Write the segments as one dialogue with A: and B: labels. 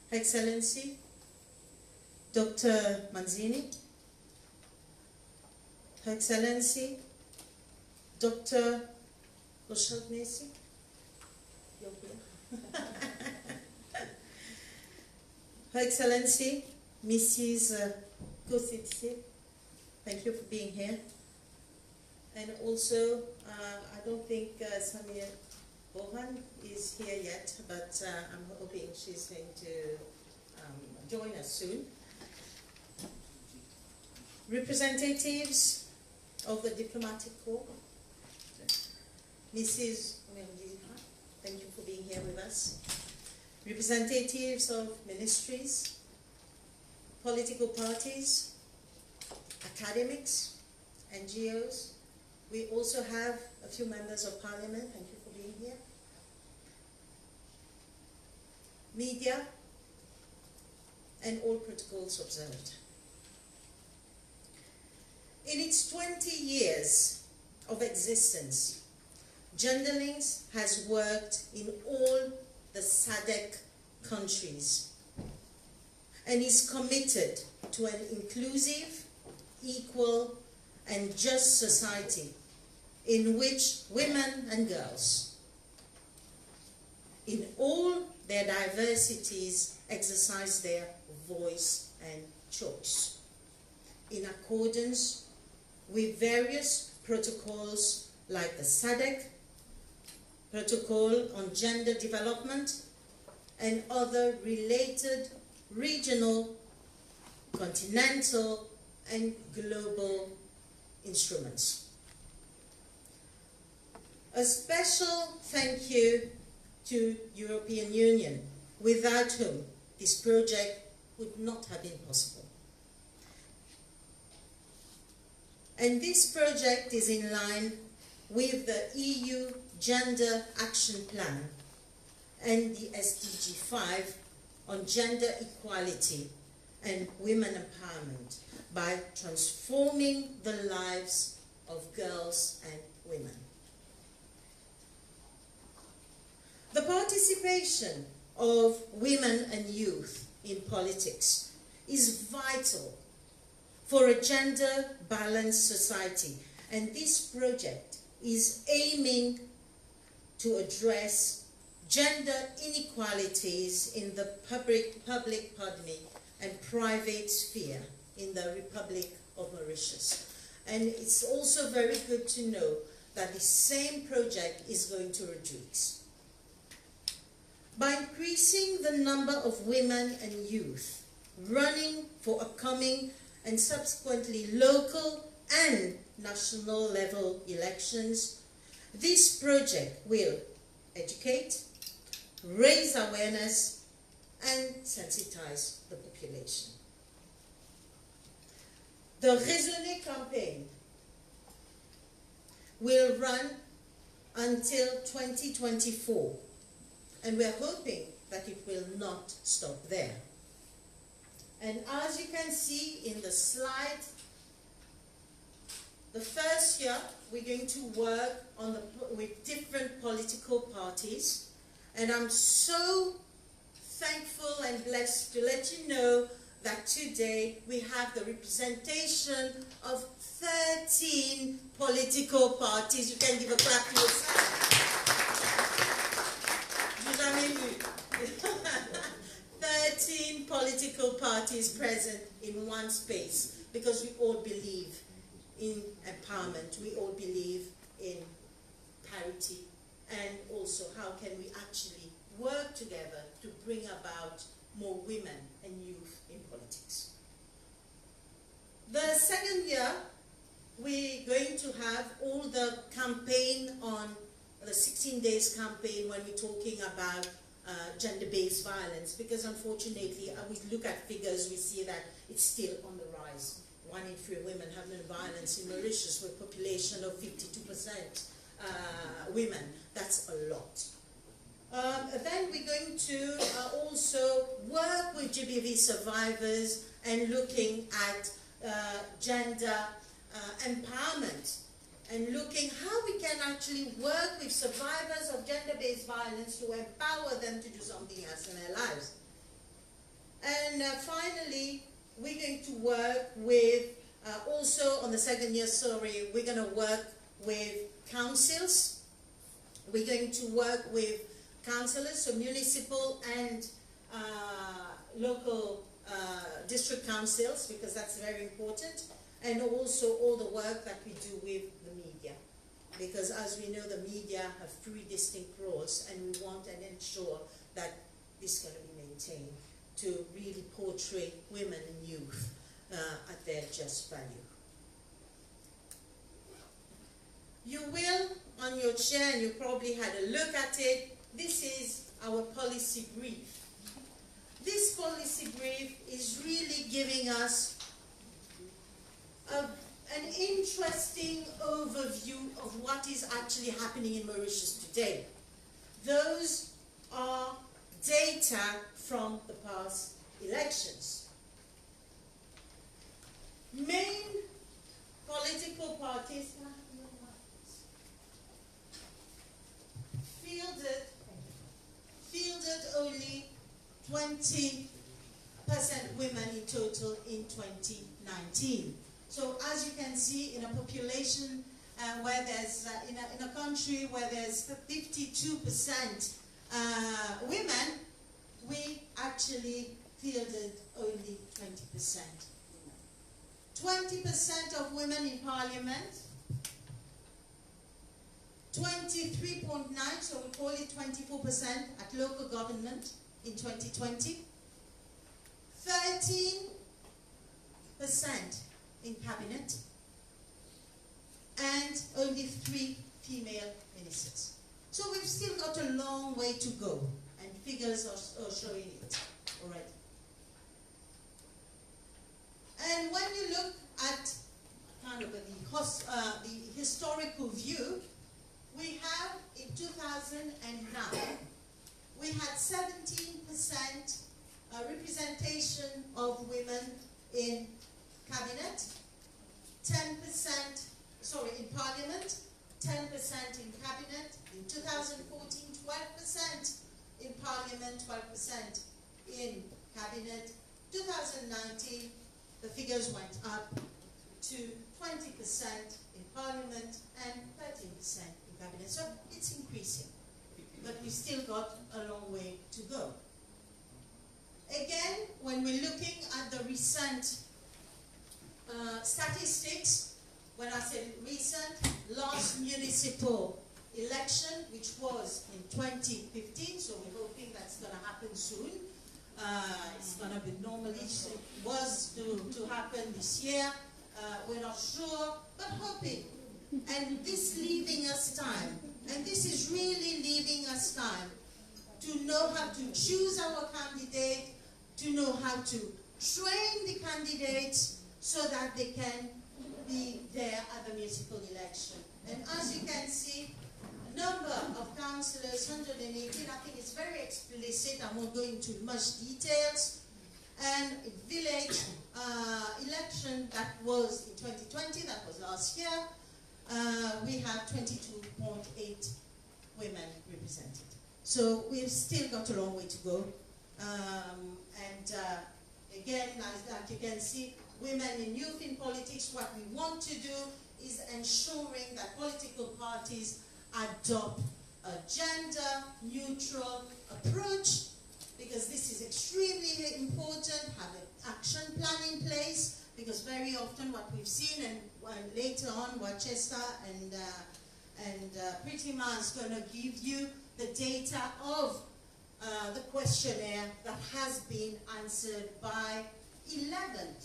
A: Her Excellency, Dr. Manzini, Her Excellency, Dr. Roshalnesi, Her Excellency, Mrs. Kositsi, thank you for being here. And also, I don't think Samir Bohan is here yet, but I'm hoping she's going to join us soon. Representatives of the Diplomatic Corps, Mrs. Mendiha, thank you for being here with us. Representatives of ministries, political parties, academics, NGOs. We also have a few members of parliament, thank you for being here. Media, and all protocols observed. In its 20 years of existence, Genderlinks has worked in all the SADC countries and is committed to an inclusive, equal, and just society in which women and girls, in all their diversities, exercise their voice and choice, in accordance with various protocols like the SADC, Protocol on Gender Development, and other related regional, continental, and global instruments. A special thank you to European Union, without whom this project would not have been possible. And this project is in line with the EU Gender Action Plan and the SDG 5 on gender equality and women empowerment by transforming the lives of girls and women. The participation of women and youth in politics is vital for a gender-balanced society, and this project is aiming to address gender inequalities in the public and private sphere in the Republic of Mauritius. And it's also very good to know that the same project is going to reduce. By increasing the number of women and youth running for upcoming and subsequently local and national level elections, this project will educate, raise awareness, and sensitize the population. The Raisonner campaign will run until 2024, and we are hoping that it will not stop there. And as you can see in the slide, the first year we're going to work with different political parties, and I'm so thankful and blessed to let you know that today we have the representation of 13 political parties. You can give a clap to yourself. 13 political parties present in one space, because we all believe in empowerment, we all believe in parity, and also how can we actually work together to bring about more women and youth in politics. The second year, we're going to have all the campaign on the 16 days campaign when we're talking about gender-based violence, because unfortunately, we look at figures, we see that it's still on the rise. 1 in 3 women have been violence in Mauritius, with a population of 52% women. That's a lot. Then we're going to also work with GBV survivors and looking at gender empowerment, and looking how we can actually work with survivors of gender-based violence to empower them to do something else in their lives. finally, we're going to work with, also on the second year, sorry, we're going to work with councils. We're going to work with councillors, so municipal and local district councils, because that's very important, and also all the work that we do with the media. Because as we know, the media have three distinct roles, and we want and ensure that this is going to be maintained to really portray women and youth at their just value. You will, on your chair, and you probably had a look at it, this is our policy brief. This policy brief is really giving us an interesting overview of what is actually happening in Mauritius today. Those are data from the past elections. Main political parties fielded only 20% women in total in 2019. So as you can see, in a population where there's, in a country where there's 52% women, we actually fielded only 20%. 20% of women in parliament, 23.9, so we call it 24% at local government in 2020, 13% in cabinet, and only 3 female ministers. So we've still got a long way to go, and figures are showing it already. And when you look at kind of the historical view, we have in 2009, we had 17% representation of women in cabinet, 10%, sorry, in parliament, 10% in cabinet. In 2014, 12% in parliament, 12% in cabinet. 2019, the figures went up to 20% in parliament and 13% in cabinet. So it's increasing, but we still got a long way to go. Again, when we're looking at the recent statistics, when I say recent, last municipal election, which was in 2015, so we're hoping that's going to happen soon. It's going to be normally, it was to happen this year. We're not sure, but hoping. And this leaving us time. And this is really leaving us time to know how to choose our candidate, to know how to train the candidates so that they can be there at the municipal election. And as you can see, number of councillors, 118, I think it's very explicit, I won't go into much details. And village election that was in 2020, that was last year, we have 22.8 women represented. So we've still got a long way to go. Again, as you can see, women and youth in politics, what we want to do is ensuring that political parties adopt a gender-neutral approach, because this is extremely important, have an action plan in place, because very often what we've seen, and later on what Chester and Pritima is going to give you the data of the questionnaire that has been answered by 11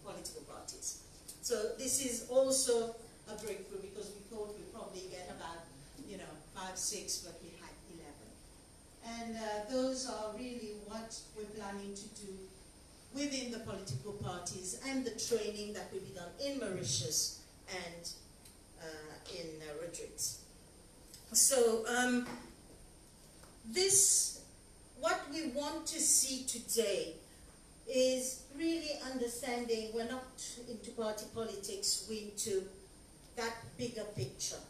A: political parties. So this is also a breakthrough, because we thought we'd probably get about, 5, 6, but we had 11. And those are really what we're planning to do within the political parties, and the training that will be done in Mauritius and in Rodrigues. So what we want to see today is really understanding we're not into party politics, we're into that bigger picture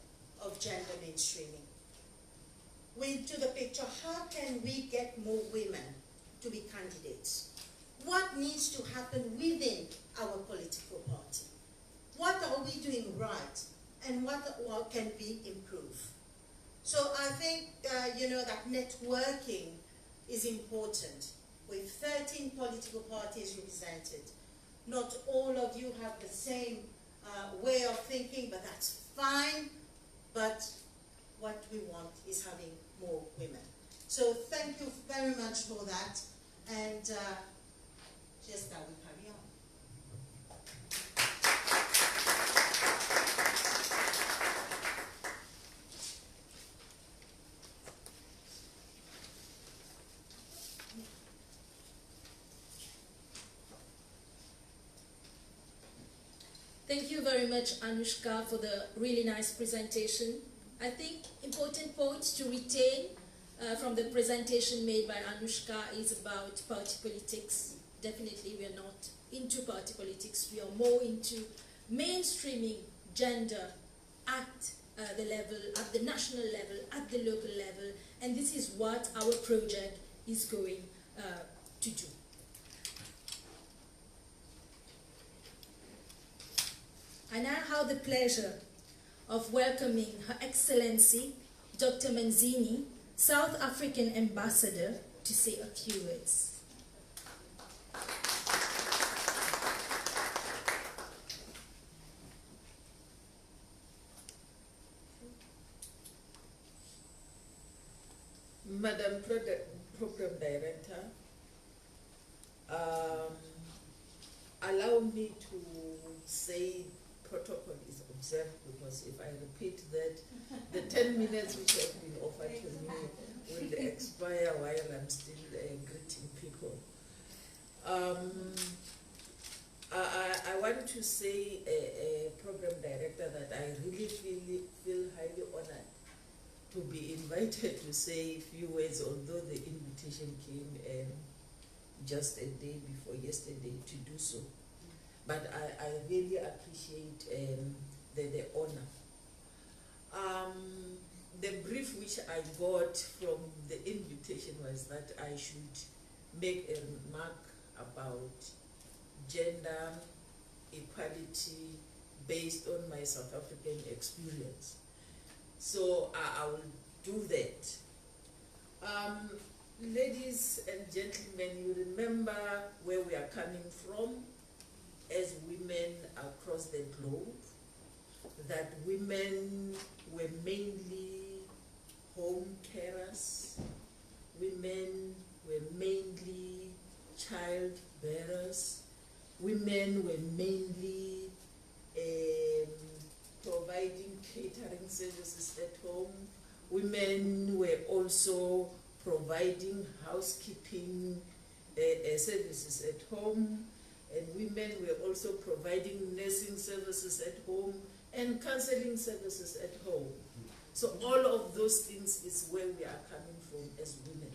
A: of gender mainstreaming. We're into the picture, how can we get more women to be candidates? happen within our political party. What are we doing right, and what can we improve? So I think, you know, that networking is important. With 13 political parties represented, not all of you have the same way of thinking, but that's fine. But what we want is having more women. So thank you very much for that, and just that we carry on.
B: Thank you very much, Anushka, for the really nice presentation. I think important points to retain from the presentation made by Anushka is about party politics. Definitely we are not into party politics. We are more into mainstreaming gender at the level, at the national level, at the local level, and this is what our project is going to do. I now have the pleasure of welcoming Her Excellency Dr. Manzini, South African Ambassador, to say a few words.
C: Madam Program Director, allow me to say protocol is observed, because if I repeat that, the 10 minutes which have been offered to me will expire while I'm still greeting people. I want to say, Program Director, that I really feel highly honored to be invited to say a few words, although the invitation came just a day before yesterday to do so. But I really appreciate the honor. The brief which I got from the invitation was that I should make a remark about gender equality based on my South African experience. So I will do that. Ladies and gentlemen, you remember where we are coming from as women across the globe, that women were mainly home carers, women were mainly child bearers, women were mainly providing catering services at home, women were also providing housekeeping services at home, and women were also providing nursing services at home and counseling services at home. So all of those things is where we are coming from as women.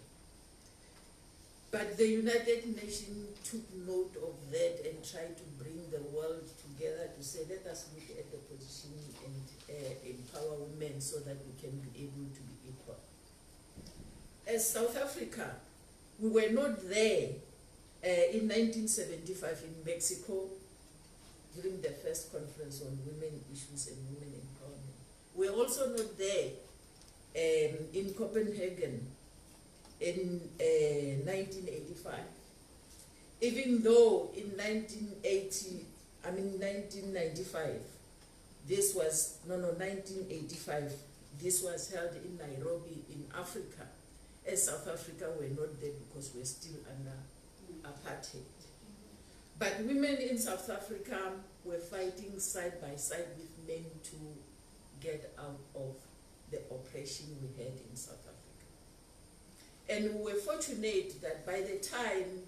C: But the United Nations took note of that and tried to bring the world together to say, let us look at the position and empower women so that we can be able to be equal. As South Africa, we were not there in 1975 in Mexico during the first conference on women issues and women empowerment. We're also not there in Copenhagen in 1985. Even though in 1995, this was, 1985, this was held in Nairobi in Africa. As South Africa, we're not there because we're still under apartheid. But women in South Africa were fighting side by side with men to get out of the oppression we had in South Africa. And we were fortunate that by the time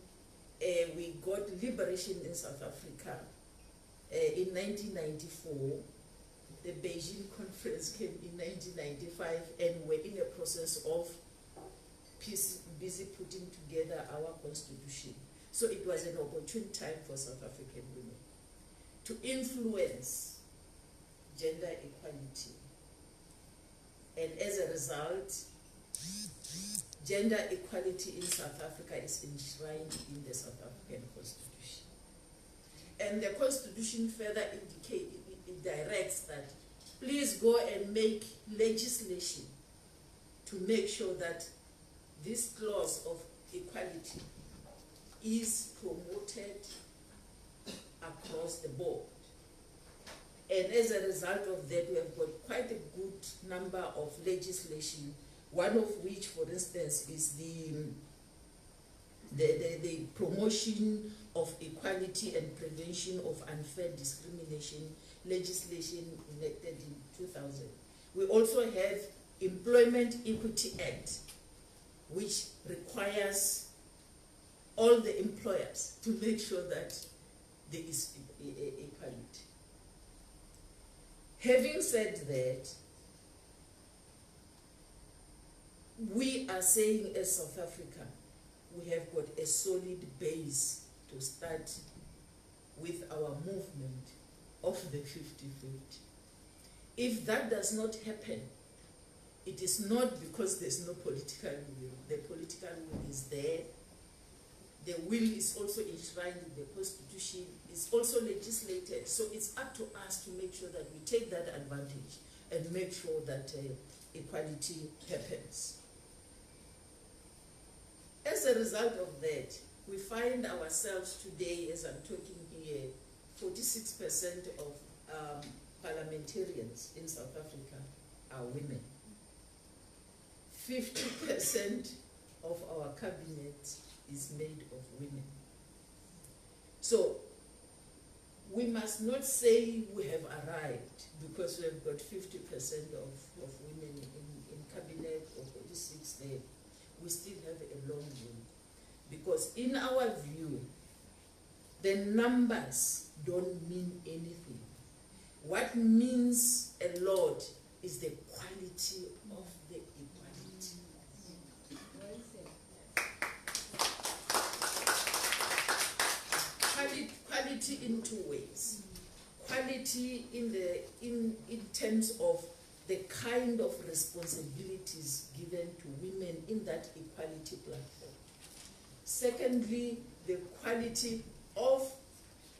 C: we got liberation in South Africa, in 1994, the Beijing conference came in 1995, and we're in a process of busy putting together our constitution. So it was an opportune time for South African women to influence gender equality. And as a result, gender equality in South Africa is enshrined in the South African Constitution. And the Constitution further it directs that please go and make legislation to make sure that this clause of equality is promoted across the board. And as a result of that, we have got quite a good number of legislation, one of which, for instance, is the promotion of equality and prevention of unfair discrimination legislation enacted in 2000. We also have Employment Equity Act, which requires all the employers to make sure that there is equality. Having said that, we are saying as South Africa, we have got a solid base to start with our movement of the 50-50. If that does not happen, it is not because there's no political will. The political will is there. The will is also enshrined in the Constitution. It's also legislated. So it's up to us to make sure that we take that advantage and make sure that equality happens. As a result of that, we find ourselves today, as I'm talking here, 46% of parliamentarians in South Africa are women. 50% of our cabinet is made of women. So we must not say we have arrived because we have got 50% of women in cabinet or 46 there. We still have a long way. Because in our view, the numbers don't mean anything. What means a lot is the quality of the equality. Quality in two ways. Quality in terms of the kind of responsibilities given to women in that equality platform. Secondly, the quality of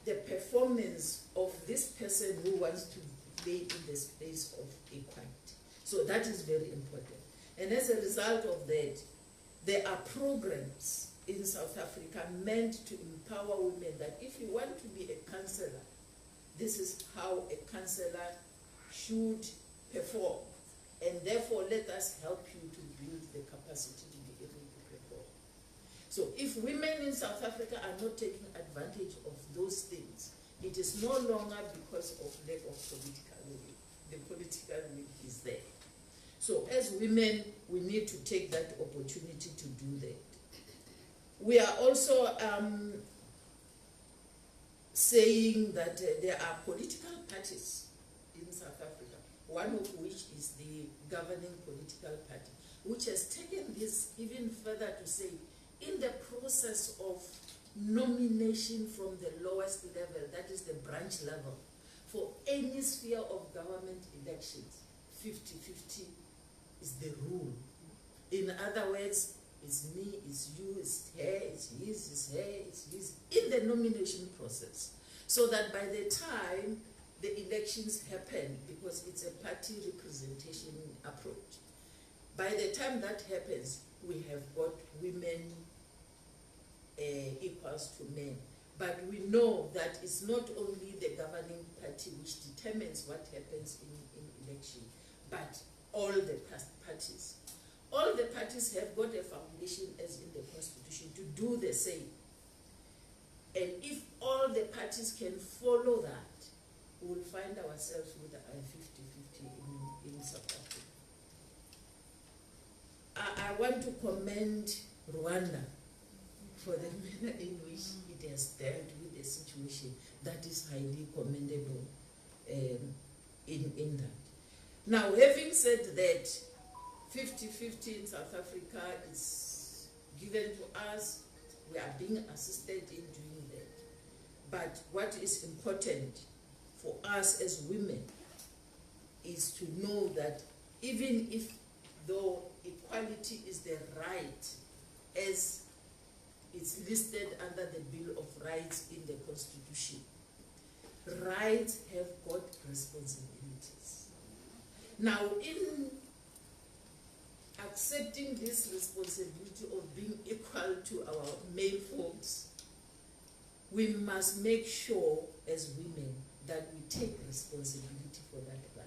C: the performance of this person who wants to play in the space of equality. So that is very important. And as a result of that, there are programs in South Africa meant to empower women that if you want to be a councillor, this is how a councillor should perform. And therefore, let us help you to build the capacity to be able to perform. So if women in South Africa are not taking advantage of those things, it is no longer because of lack of political will. The political will is there. So as women, we need to take that opportunity to do that. We are also saying that there are political parties in South Africa, one of which is the governing political party, which has taken this even further to say, in the process of nomination from the lowest level, that is the branch level, for any sphere of government elections, 50-50 is the rule. In other words, it's me, it's you, it's her, it's his, it's her, it's his, in the nomination process. So that by the time the elections happen, because it's a party representation approach, by the time that happens, we have got women equals to men. But we know that it's not only the governing party which determines what happens in election, but all the parties. All the parties have got a foundation as in the Constitution to do the same. And if all the parties can follow that, we will find ourselves with a 50-50 in South Africa. I want to commend Rwanda for the manner in which it has dealt with the situation. That is highly commendable in that. Now, having said that, 50-50 in South Africa is given to us. We are being assisted in doing that. But what is important for us as women is to know that even if though equality is the right as it's listed under the Bill of Rights in the Constitution, rights have got responsibilities. Now, in accepting this responsibility of being equal to our male folks, we must make sure as women that we take responsibility for that right.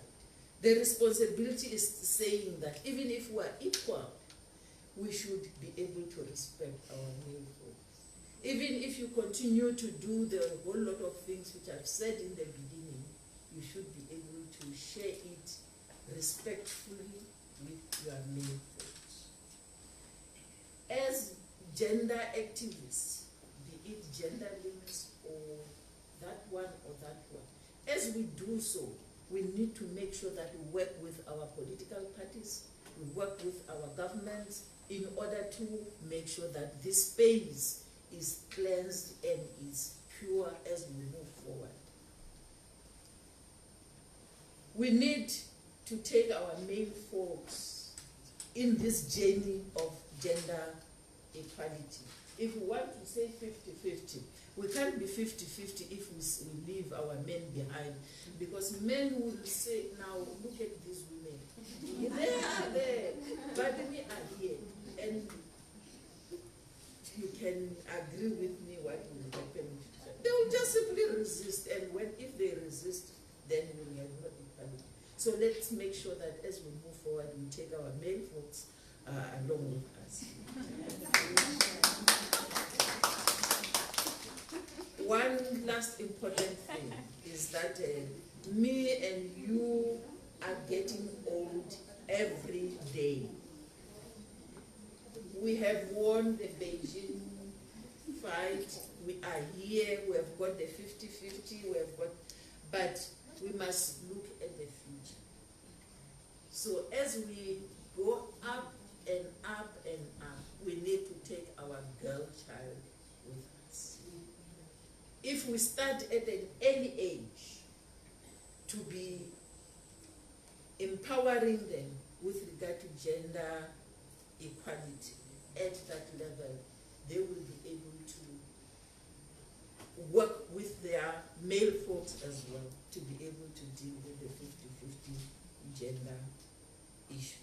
C: The responsibility is saying that even if we are equal, we should be able to respect our male folks. Even if you continue to do the whole lot of things which I've said in the beginning, you should be able to share it respectfully with your male folks. As gender activists, be it gender links or that one, as we do so, we need to make sure that we work with our political parties, we work with our governments in order to make sure that this space is cleansed and is pure as we move forward. We need to take our male folks in this journey of gender equality. If we want to say 50-50, we can't be 50-50 if we leave our men behind, because men will say, now look at these women. They are there, but we are here. And you can agree with me what will happen. They will just simply resist, and if they resist, then we have not equality. So let's make sure that as we move forward, we take our male folks along with us. One last important thing is that me and you are getting old every day. We have won the Beijing fight. We are here. We have got the 50-50. We have got, but we must look at the future. So as we go up and up and up, we need to take our girl child with us. If we start at an early age to be empowering them with regard to gender equality at that level, they will be able to work with their male folks as well to be able to deal with the 50-50 gender issue.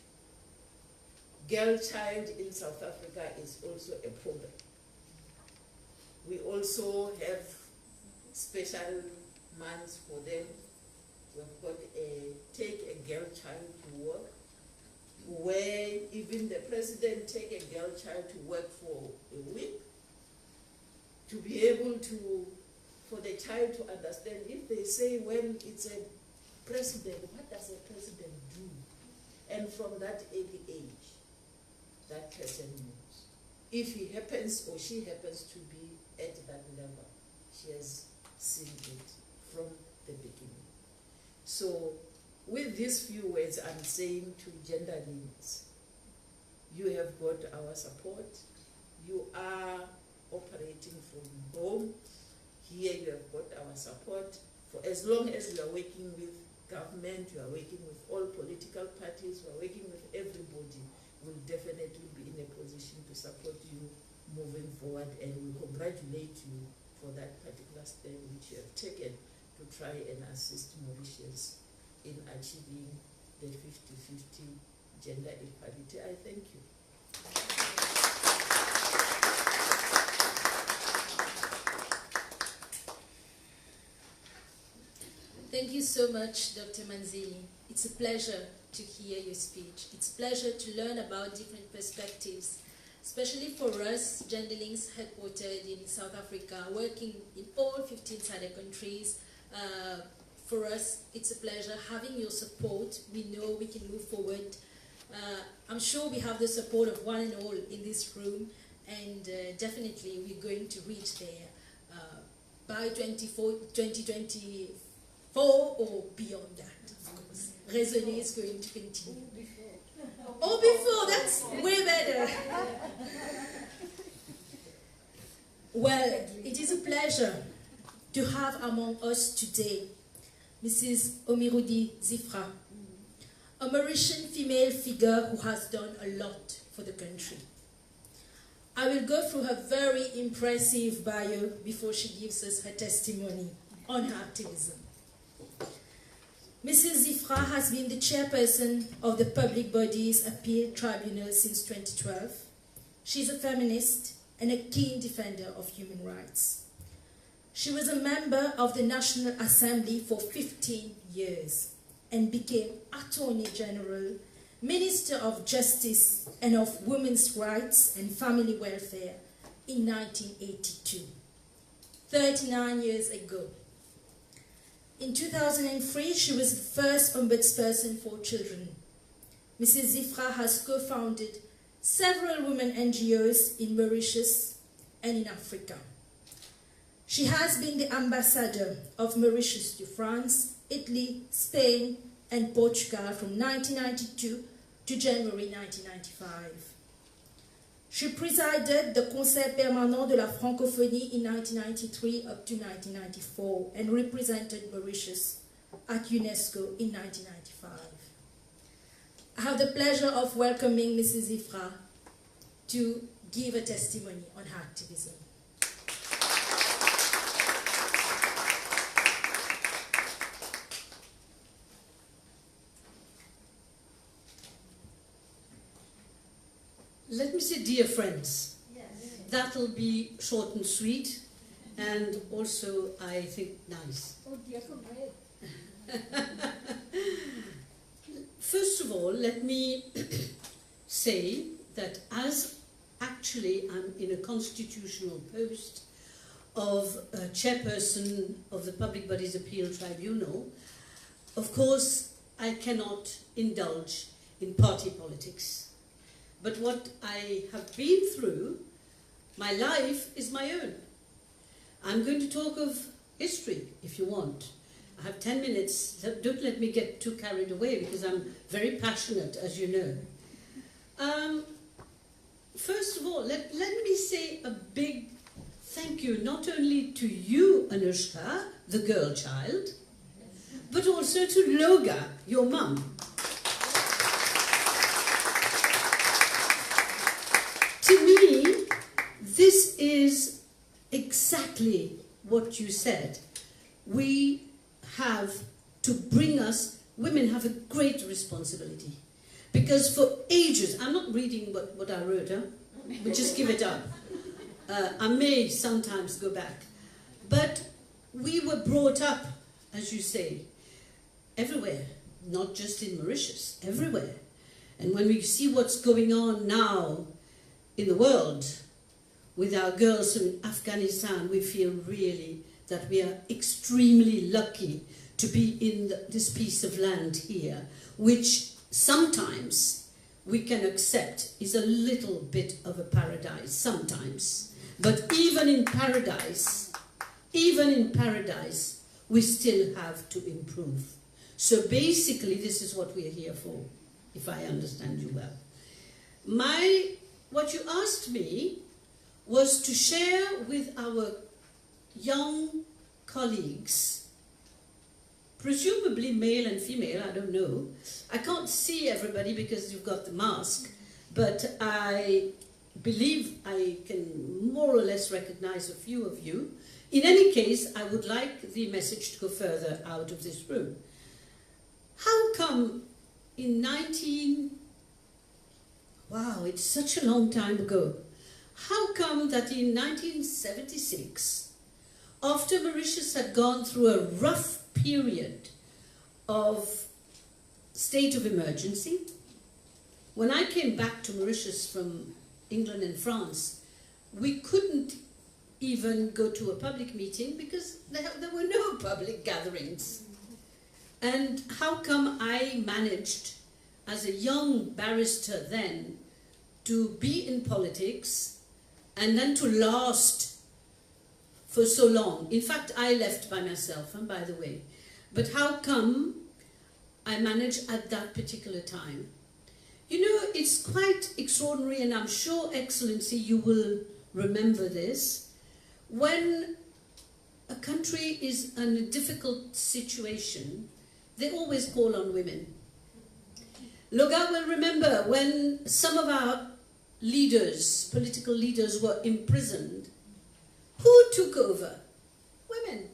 C: Girl child in South Africa is also a problem. We also have special months for them. We've got take a girl child to work, where even the president take a girl child to work for a week, to be able to, for the child to understand, if they say when it's a president, what does a president do? And from that early age, that person knows. If he happens or she happens to be at that level, she has seen it from the beginning. So with these few words, I'm saying to gender links, you have got our support. You are operating from home. Here you have got our support. For as long as you are working with government, you are working with all political parties, you are working with everybody, we'll definitely be in a position to support you moving forward, and we congratulate you for that particular step which you have taken to try and assist Mauritius in achieving the 50-50 gender equality. I thank you.
B: Thank you so much, Dr. Manzini. It's a pleasure to hear your speech. It's a pleasure to learn about different perspectives, especially for us, Genderlinks headquartered in South Africa, working in all 15 SADC countries. For us, it's a pleasure having your support. We know we can move forward. I'm sure we have the support of one and all in this room, and definitely we're going to reach there by 2024 or beyond that, of course. Raisonner is going to continue. Or before, that's way better. Well, it is a pleasure to have among us today Mrs. Omirudi Zifra, a Mauritian female figure who has done a lot for the country. I will go through her very impressive bio before she gives us her testimony. on her activism. Mrs. Zifra has been the chairperson of the Public Bodies Appeal Tribunal since 2012. She's a feminist and a keen defender of human rights. She was a member of the National Assembly for 15 years and became Attorney General, Minister of Justice and of Women's Rights and Family Welfare in 1982, 39 years ago. In 2003, she was the first ombudsperson for children. Mrs. Zifra has co-founded several women NGOs in Mauritius and in Africa. She has been the ambassador of Mauritius to France, Italy, Spain, and Portugal from 1992 to January 1995. She presided the Conseil Permanent de la Francophonie in 1993 up to 1994 and represented Mauritius at UNESCO in 1995. I have the pleasure of welcoming Mrs. Zifra to give a testimony on her activism.
D: Let me say, dear friends,
A: Yes.
D: that'll be short and sweet, and also, I think, nice.
B: Oh dear, so great.
D: First of all, let me say that as actually I'm in a constitutional post of chairperson of the Public Bodies Appeal Tribunal, of course, I cannot indulge in party politics. But what I have been through, my life is my own. I'm going to talk of history, if you want. I have 10 minutes. Don't let me get too carried away, because I'm very passionate, as you know. First of all, let me say a big thank you, not only to you, Anushka, the girl child, but also to Loga, your mum. To me, this is exactly what you said. We have to bring us, women have a great responsibility. Because for ages, I'm not reading what I wrote, but just give it up. I may sometimes go back. But we were brought up, as you say, everywhere, not just in Mauritius, everywhere. And when we see what's going on now in the world with our girls in Afghanistan, we feel really that we are extremely lucky to be in this piece of land here, which sometimes we can accept is a little bit of a paradise, sometimes. But even in paradise, we still have to improve. So basically, this is what we're here for, if I understand you well. What you asked me was to share with our young colleagues, presumably male and female, I don't know. I can't see everybody because you've got the mask, but I believe I can more or less recognize a few of you. In any case, I would like the message to go further out of this room. How come in wow, it's such a long time ago. How come that in 1976, after Mauritius had gone through a rough period of state of emergency, when I came back to Mauritius from England and France, we couldn't even go to a public meeting because there were no public gatherings. And how come I managed, as a young barrister then, to be in politics and then to last for so long? In fact, I left by myself, by the way. But how come I managed at that particular time? You know, it's quite extraordinary, and I'm sure, Excellency, you will remember this. When a country is in a difficult situation, they always call on women. Loga will remember when some of our leaders, political leaders, were imprisoned. Who took over? Women.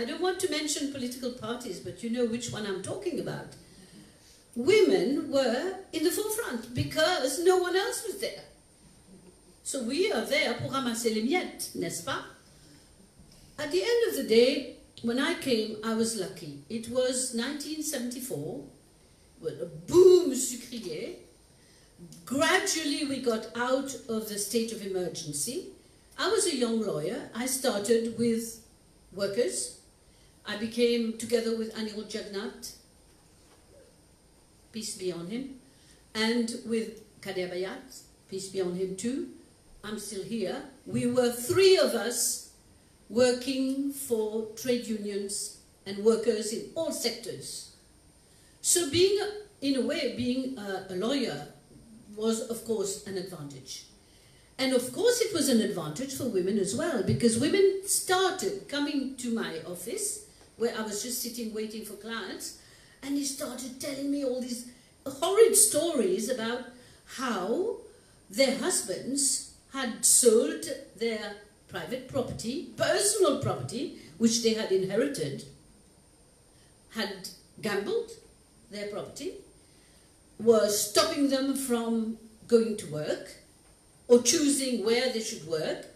D: I don't want to mention political parties, but you know which one I'm talking about. Women were in the forefront because no one else was there. So we are there pour ramasser les miettes, n'est-ce pas? At the end of the day, when I came, I was lucky. It was 1974, with a boom sucrier. Gradually we got out of the state of emergency. I was a young lawyer. I started with workers. I became, together with Anil Jagnat, peace be on him, and with Kader Bayat, peace be on him too. I'm still here. We were three of us working for trade unions and workers in all sectors. So being, in a way, being a lawyer was, of course, an advantage. And of course it was an advantage for women as well, because women started coming to my office, where I was just sitting waiting for clients, and they started telling me all these horrid stories about how their husbands had sold their private property, personal property, which they had inherited, had gambled their property, were stopping them from going to work, or choosing where they should work,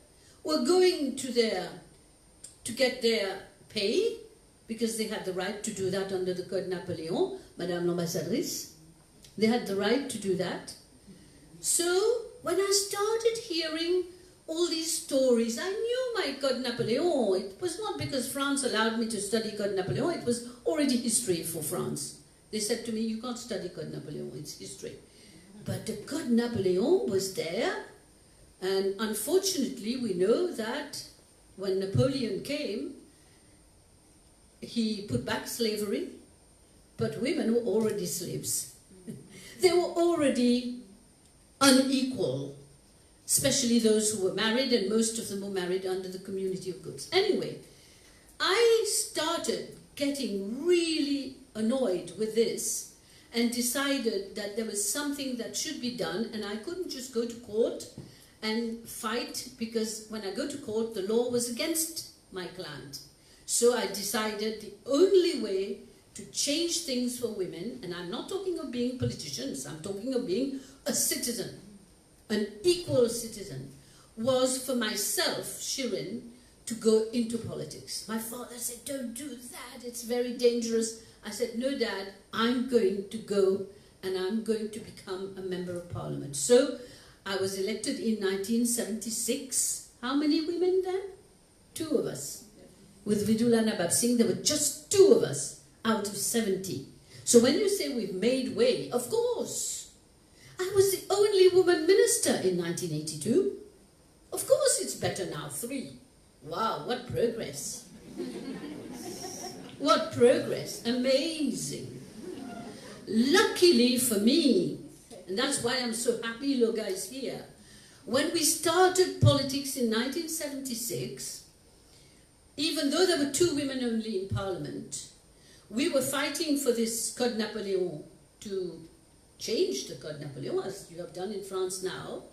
D: or going to get their pay, because they had the right to do that under the Code Napoleon, Madame l'Ambassadrice. They had the right to do that. So when I started hearing all these stories, I knew my Code Napoleon. It was not because France allowed me to study Code Napoleon, it was already history for France. They said to me, you can't study Code Napoleon, it's history. But the Code Napoleon was there, and unfortunately we know that when Napoleon came, he put back slavery, but women were already slaves. They were already unequal, especially those who were married, and most of them were married under the community of goods. Anyway, I started getting really annoyed with this and decided that there was something that should be done, and I couldn't just go to court and fight, because when I go to court, the law was against my client. So I decided the only way to change things for women, and I'm not talking of being politicians, I'm talking of being a citizen, an equal citizen, was for myself, Shirin, to go into politics. My father said, don't do that, it's very dangerous. I said, no, Dad, I'm going to go and I'm going to become a member of parliament. So I was elected in 1976. How many women then? 2 of us. With Vidula Nabab Singh, there were just 2 of us out of 70. So when you say we've made way, of course. I was the only woman minister in 1982. Of course it's better now, 3. Wow, what progress. What progress, amazing. Luckily for me, and that's why I'm so happy Loga is here, when we started politics in 1976, even though there were 2 women only in parliament, we were fighting for this Code Napoleon to change the Code Napoleon, as you have done in France now.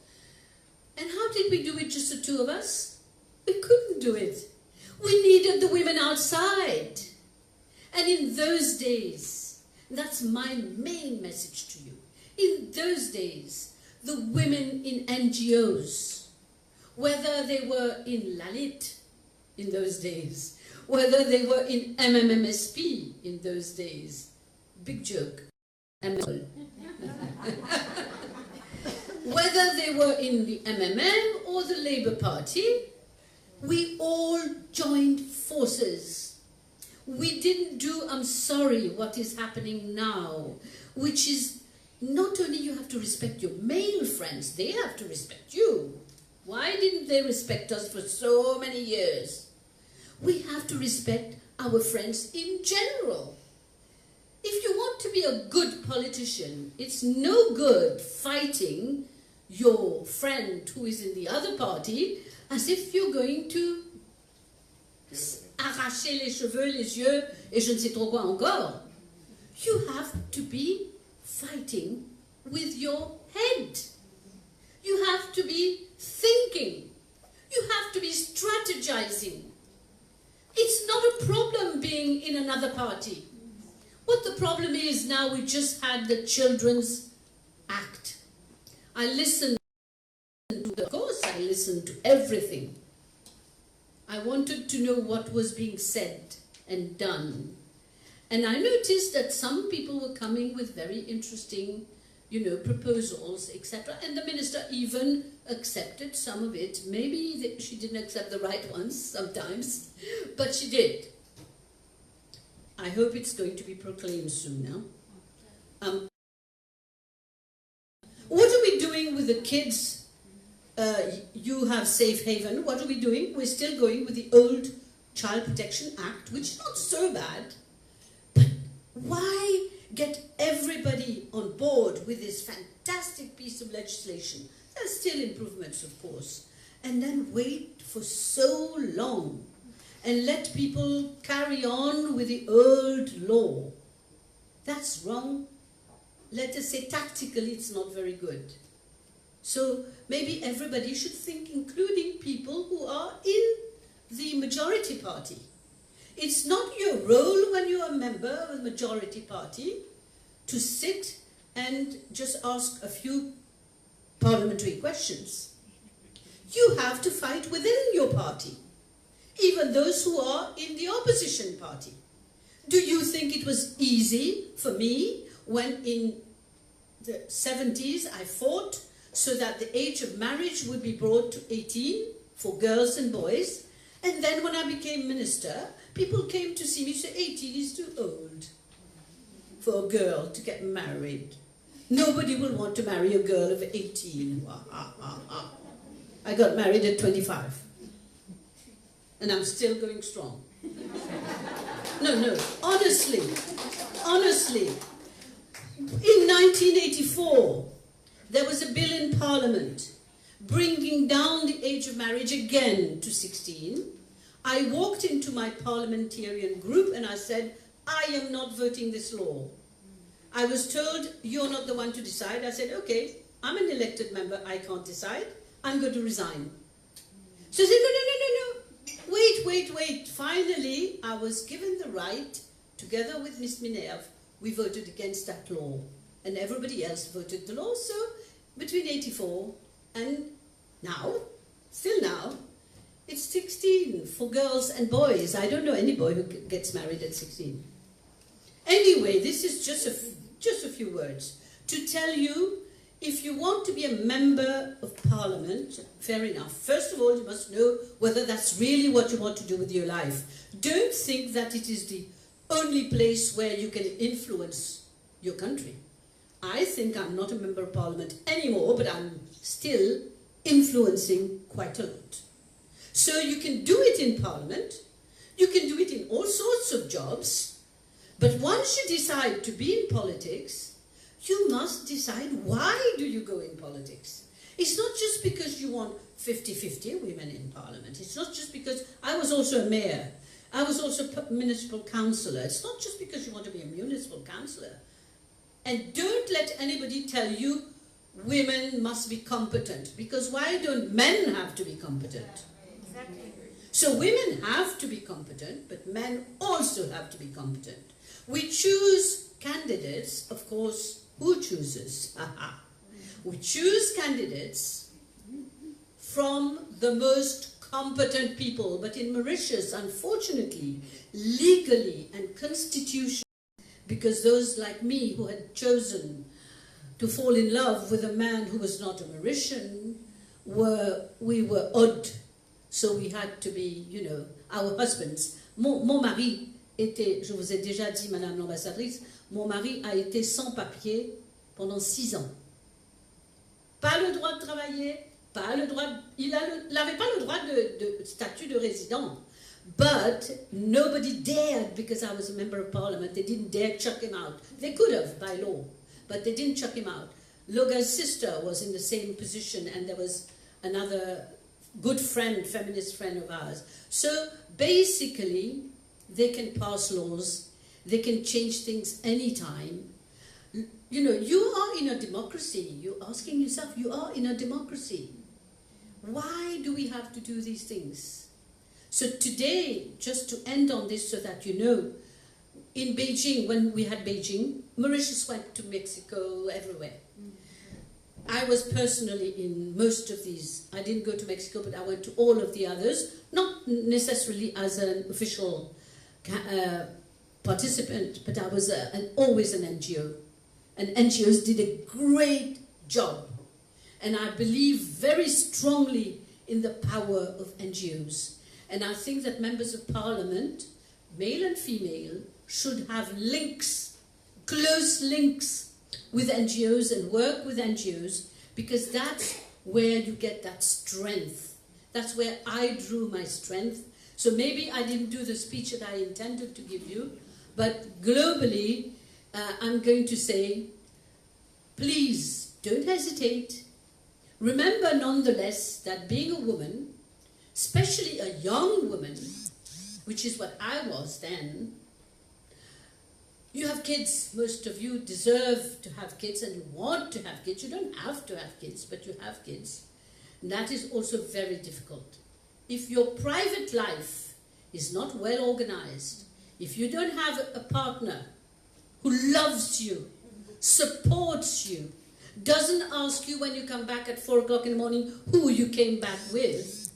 D: And how did we do it, just the 2 of us? We couldn't do it. We needed the women outside. And in those days, that's my main message to you, in those days, the women in NGOs, whether they were in Lalit in those days, whether they were in MMMSP in those days, big joke, whether they were in the MMM or the Labour Party, we all joined forces. We didn't do, I'm sorry, what is happening now, which is not only you have to respect your male friends, they have to respect you. Why didn't they respect us for so many years? We have to respect our friends in general. If you want to be a good politician, it's no good fighting your friend who is in the other party as if you're going to arracher les cheveux, les yeux, et je ne sais trop quoi encore. You have to be fighting with your head. You have to be thinking. You have to be strategizing. It's not a problem being in another party. What the problem is now, we just had the Children's Act. I listened to, of course, I listened to everything. I wanted to know what was being said and done. And I noticed that some people were coming with very interesting, proposals, etc. And the minister even accepted some of it. Maybe she didn't accept the right ones sometimes, but she did. I hope it's going to be proclaimed soon now. What are we doing with the kids? You have Safe Haven. What are we doing? We're still going with the old Child Protection Act, which is not so bad. But why get everybody on board with this fantastic piece of legislation? There's still improvements, of course. And then wait for so long and let people carry on with the old law. That's wrong. Let us say tactically it's not very good. So maybe everybody should think, including people who are in the majority party. It's not your role when you're a member of the majority party to sit and just ask a few parliamentary questions. You have to fight within your party, even those who are in the opposition party. Do you think it was easy for me when in the 70s I fought so that the age of marriage would be brought to 18 for girls and boys? And then when I became minister, people came to see me and said, 18 is too old for a girl to get married. Nobody will want to marry a girl of 18. I got married at 25. And I'm still going strong. No, honestly. In 1984, there was a bill in Parliament bringing down the age of marriage again to 16. I walked into my parliamentarian group and I said, I am not voting this law. I was told, you're not the one to decide. I said, okay, I'm an elected member, I can't decide. I'm going to resign. So I said, no. Wait. Finally, I was given the right, together with Miss Minerve, we voted against that law. And everybody else voted the law. So between 84 and now, still now, it's 16 for girls and boys. I don't know any boy who gets married at 16. Anyway, this is just a few words to tell you, if you want to be a member of Parliament, fair enough. First of all, you must know whether that's really what you want to do with your life. Don't think that it is the only place where you can influence your country. I think I'm not a member of Parliament anymore, but I'm still influencing quite a lot. So you can do it in Parliament, you can do it in all sorts of jobs, but once you decide to be in politics, you must decide why do you go in politics. It's not just because you want 50-50 women in Parliament. It's not just because I was also a mayor. I was also a municipal councillor. It's not just because you want to be a municipal councillor. And don't let anybody tell you women must be competent, because why don't men have to be competent?
E: Exactly.
D: So women have to be competent, but men also have to be competent. We choose candidates, of course. Who chooses? We choose candidates from the most competent people, but in Mauritius, unfortunately, legally and constitutionally, because those like me who had chosen to fall in love with a man who was not a Mauritian, we were odd. So we had to be, our husbands. Mon mari était, je vous ai déjà dit, Madame l'ambassadrice, mon mari a été sans papier pendant 6 ans. Pas le droit de travailler, pas le droit, il n'avait pas le droit de statut de résident. But nobody dared, because I was a member of Parliament, they didn't dare chuck him out. They could have by law, but they didn't chuck him out. Loga's sister was in the same position, and there was another good friend, feminist friend of ours. So basically, they can pass laws, they can change things anytime. You are in a democracy. You're asking yourself, you are in a democracy. Why do we have to do these things? So today, just to end on this so that you know, in Beijing, when we had Beijing, Mauritius went to Mexico, everywhere. I was personally in most of these. I didn't go to Mexico, but I went to all of the others, not necessarily as an official participant, but I was always an NGO. And NGOs did a great job. And I believe very strongly in the power of NGOs. And I think that members of parliament, male and female, should have links, close links with NGOs and work with NGOs, because that's where you get that strength. That's where I drew my strength. So maybe I didn't do the speech that I intended to give you, but globally, I'm going to say, please don't hesitate. Remember nonetheless that being a woman, especially a young woman, which is what I was then, you have kids. Most of you deserve to have kids and you want to have kids. You don't have to have kids, but you have kids. And that is also very difficult. If your private life is not well organized, if you don't have a partner who loves you, supports you, doesn't ask you when you come back at 4 o'clock in the morning who you came back with,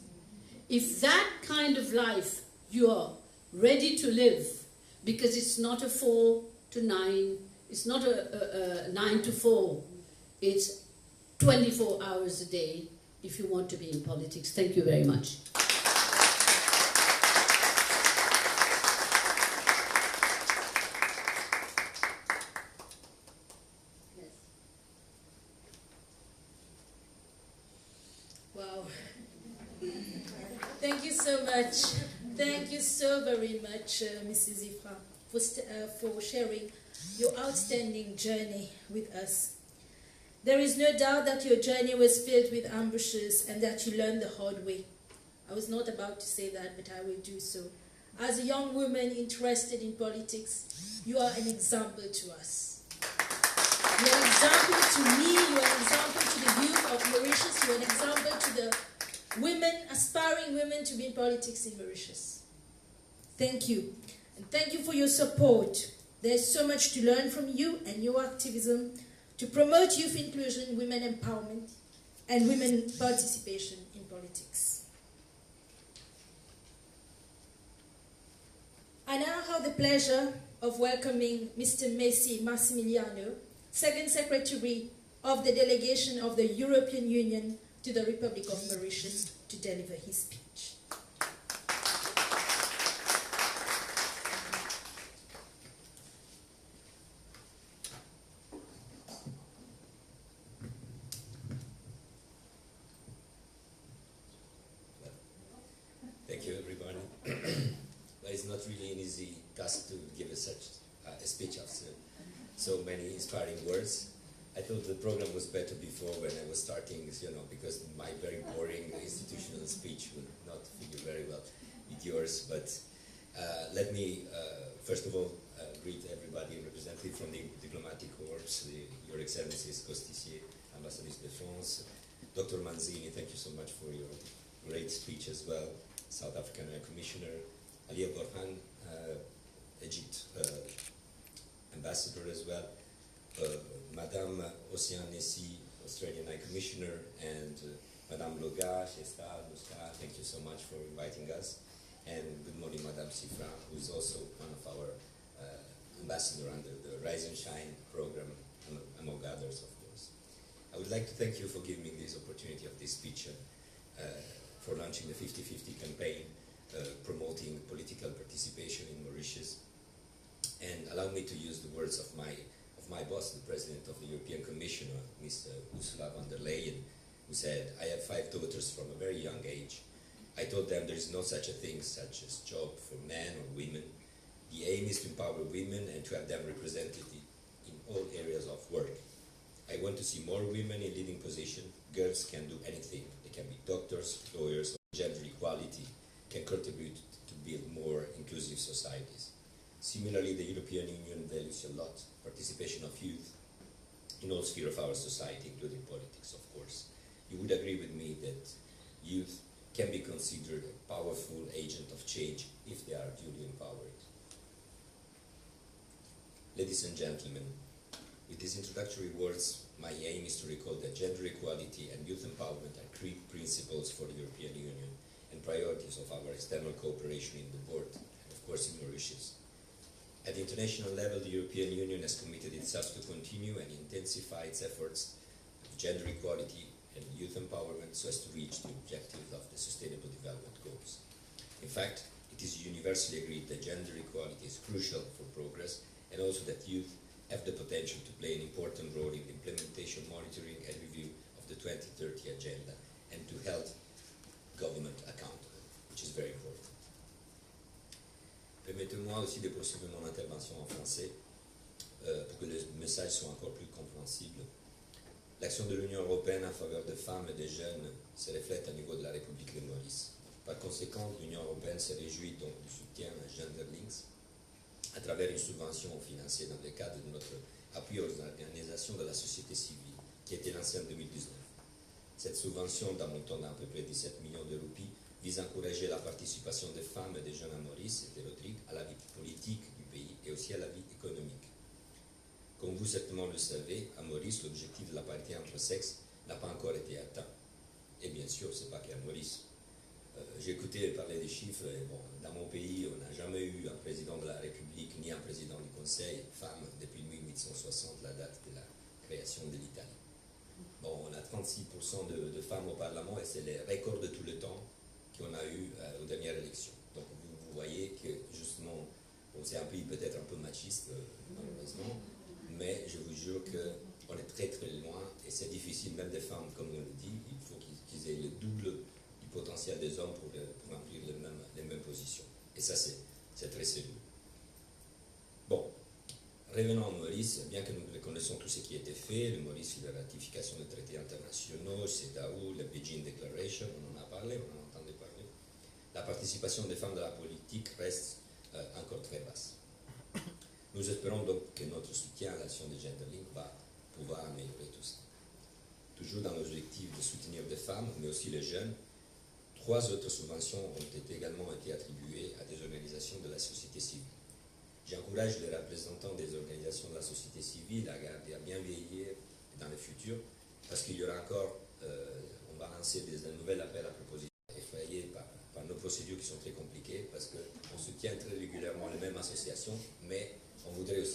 D: if that kind of life you are ready to live, because it's not a 4 to 9, it's not a 9 to 4, it's 24 hours a day if you want to be in politics. Thank you very much.
B: Wow. Thank you so much. Thank you so very much, Mrs. Ifra, for sharing your outstanding journey with us. There is no doubt that your journey was filled with ambushes and that you learned the hard way. I was not about to say that, but I will do so. As a young woman interested in politics, you are an example to us. You are an example to me, you are an example to the youth of Mauritius, you are an example to the women, aspiring women to be in politics in Mauritius. Thank you. And thank you for your support. There's so much to learn from you and your activism to promote youth inclusion, women empowerment, and women participation in politics. I now have the pleasure of welcoming Mr. Messi Massimiliano, Second Secretary of the Delegation of the European Union to the Republic of Mauritius, to deliver his speech.
E: Thank you, everybody. But it's not really an easy task to give such a speech after so many inspiring words. I thought the program was better before when I was starting, because my very boring institutional speech would not figure very well with yours. But let me, first of all, greet everybody represented from the diplomatic corps, Your Excellencies Costicier, Ambassadors de France, Dr. Manzini, thank you so much for your great speech as well, South African High Commissioner, Ali Borhan, Egypt Ambassador as well, Madame Oceane Nessi, Australian High Commissioner, and Madame Loga, Shesta, Nuska, thank you so much for inviting us. And good morning, Madame Sifra, who is also one of our ambassador under the Rise and Shine program, among others, of course. I would like to thank you for giving me this opportunity of this speech, for launching the 50-50 campaign, promoting political participation in Mauritius. And allow me to use the words of my boss, the President of the European Commission, Ms. Ursula von der Leyen, who said, I have 5 daughters from a very young age. I told them there is no such a thing such as job for men or women. The aim is to empower women and to have them represented in all areas of work. I want to see more women in leading positions. Girls can do anything. They can be doctors, lawyers, gender equality can contribute to build more inclusive societies. Similarly, the European Union values a lot participation of youth in all spheres of our society, including politics, of course. You would agree with me that youth can be considered a powerful agent of change if they are duly empowered. Ladies and gentlemen, with these introductory words, my aim is to recall that gender equality and youth empowerment are key principles for the European Union and priorities of our external cooperation in the board, and of course in Mauritius. At the international level, the European Union has committed itself to continue and intensify its efforts of gender equality and youth empowerment so as to reach the objectives of the Sustainable Development Goals. In fact, it is universally agreed that gender equality is crucial for progress and also that youth have the potential to play an important role in the implementation, monitoring and review of the 2030 agenda and to hold government accountable, which is very important. Permettez-moi aussi de poursuivre mon intervention en français pour que le message soit encore plus compréhensible. L'action de l'Union européenne en faveur des femmes et des jeunes se reflète au niveau de la République de Maurice. Par conséquent, l'Union européenne se réjouit donc du soutien à Gender Links à travers une subvention financée dans le cadre de notre appui aux organisations de la société civile qui a été lancée en 2019. Cette subvention, d'un montant d'à peu près 17 millions de roupies, vise à encourager la participation des femmes et des jeunes à Maurice et de Rodrigue à la vie politique du pays et aussi à la vie économique. Comme vous certainement le savez, à Maurice, l'objectif de la parité entre sexes n'a pas encore été atteint. Et bien sûr, ce n'est pas qu'à Maurice. J'ai écouté parler des chiffres, et bon, dans mon pays, on n'a jamais eu un président de la République ni un président du Conseil femme depuis 1860, la date de la création de l'Italie. Bon, on a 36% de femmes au Parlement et c'est le record de tout le temps qu'on a eu aux dernières élections. Donc vous voyez que justement, bon, c'est un pays peut-être un peu machiste, malheureusement, mais je vous jure qu'on est très très loin et c'est difficile, même des femmes, comme on le dit, il faut qu'ils aient le double du potentiel des hommes pour remplir les mêmes positions. Et ça, c'est très sérieux. Bon, revenons à Maurice, bien que nous reconnaissons tout ce qui a été fait, le Maurice, la ratification des traités internationaux, CEDAW, la Beijing Declaration, on en a parlé, on en a entendu parler. La participation des femmes dans la politique reste encore très basse. Nous espérons donc que notre soutien à l'action de Genderlink va pouvoir améliorer tout ça. Toujours dans l'objectif de soutenir des femmes, mais aussi les jeunes, 3 autres subventions ont également été attribuées à des organisations de la société civile. J'encourage les représentants des organisations de la société civile à garder, à bien vieillir dans le futur, parce qu'il y aura encore, on va lancer un nouvel appel à proposition, effrayé par nos procédures qui sont très compliquées, parce qu'on soutient très régulièrement les mêmes associations, mais on voudrait aussi